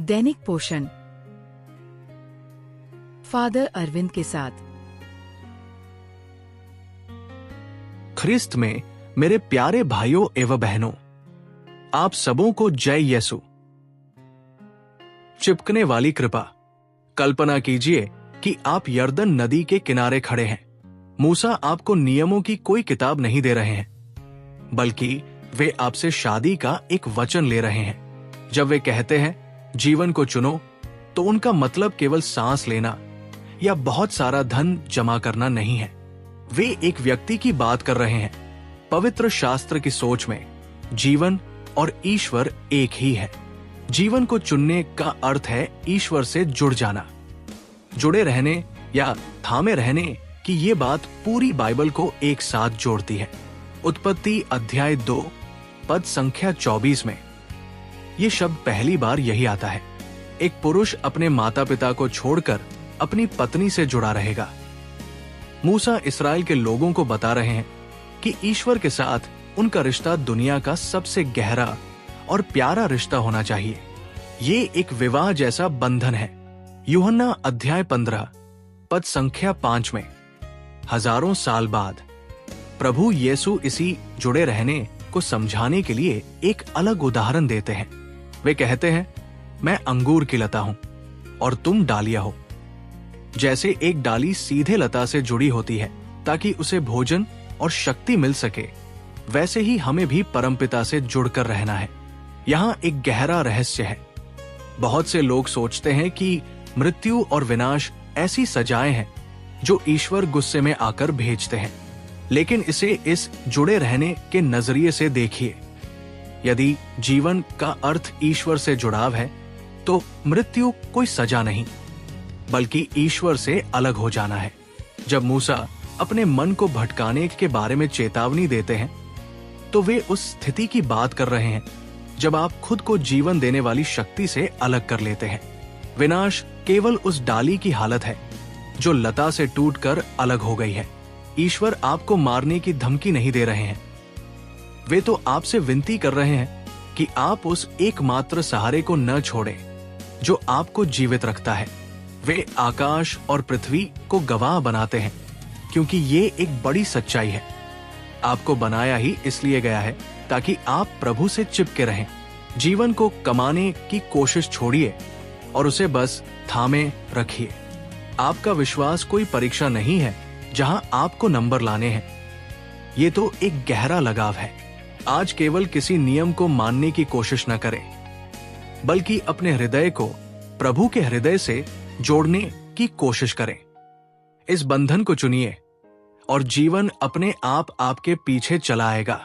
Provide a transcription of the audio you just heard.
दैनिक पोषण फादर अरविंद के साथ। ख्रिस्त में मेरे प्यारे भाइयों एवं बहनों, आप सबों को जय यीशु। चिपकने वाली कृपा। कल्पना कीजिए कि आप यर्दन नदी के किनारे खड़े हैं। मूसा आपको नियमों की कोई किताब नहीं दे रहे हैं, बल्कि वे आपसे शादी का एक वचन ले रहे हैं। जब वे कहते हैं जीवन को चुनो, तो उनका मतलब केवल सांस लेना या बहुत सारा धन जमा करना नहीं है। वे एक व्यक्ति की बात कर रहे हैं। पवित्र शास्त्र की सोच में जीवन और ईश्वर एक ही है। जीवन को चुनने का अर्थ है ईश्वर से जुड़ जाना। जुड़े रहने या थामे रहने की ये बात पूरी बाइबल को एक साथ जोड़ती है। उत्पत्ति अध्याय 2 पद संख्या 24 में ये शब्द पहली बार यही आता है। एक पुरुष अपने माता पिता को छोड़कर अपनी पत्नी से जुड़ा रहेगा। मूसा इस्राएल के लोगों को बता रहे हैं कि ईश्वर के साथ उनका रिश्ता दुनिया का सबसे गहरा और प्यारा रिश्ता होना चाहिए। ये एक विवाह जैसा बंधन है। यूहन्ना अध्याय 15 पद संख्या 5 में हजारों साल बाद प्रभु यीशु इसी जुड़े रहने को समझाने के लिए एक अलग उदाहरण देते हैं। वे कहते हैं, मैं अंगूर की लता हूं और तुम डालियां हो। जैसे एक डाली सीधे लता से जुड़ी होती है ताकि उसे भोजन और शक्ति मिल सके, वैसे ही हमें भी परमपिता से जुड़कर रहना है। यहाँ एक गहरा रहस्य है। बहुत से लोग सोचते हैं कि मृत्यु और विनाश ऐसी सजाएं हैं जो ईश्वर गुस्से में आकर भेजते हैं, लेकिन इसे इस जुड़े रहने के नजरिए से देखिए। यदि जीवन का अर्थ ईश्वर से जुड़ाव है, तो मृत्यु कोई सजा नहीं, बल्कि ईश्वर से अलग हो जाना है। जब मूसा अपने मन को भटकाने के बारे में चेतावनी देते हैं, तो वे उस स्थिति की बात कर रहे हैं जब आप खुद को जीवन देने वाली शक्ति से अलग कर लेते हैं। विनाश केवल उस डाली की हालत है जो लता से टूटकर अलग हो गई है। ईश्वर आपको मारने की धमकी नहीं दे रहे हैं। वे तो आपसे विनती कर रहे हैं कि आप उस एकमात्र सहारे को न छोड़ें जो आपको जीवित रखता है। वे आकाश और पृथ्वी को गवाह बनाते हैं, क्योंकि ये एक बड़ी सच्चाई है। आपको बनाया ही इसलिए गया है ताकि आप प्रभु से चिपके रहें। जीवन को कमाने की कोशिश छोड़िए और उसे बस थामे रखिए। आपका विश्वास कोई परीक्षा नहीं है जहां आपको नंबर लाने हैं। ये तो एक गहरा लगाव है। आज केवल किसी नियम को मानने की कोशिश न करें, बल्कि अपने हृदय को प्रभु के हृदय से जोड़ने की कोशिश करें। इस बंधन को चुनिए और जीवन अपने आप आपके पीछे चला आएगा।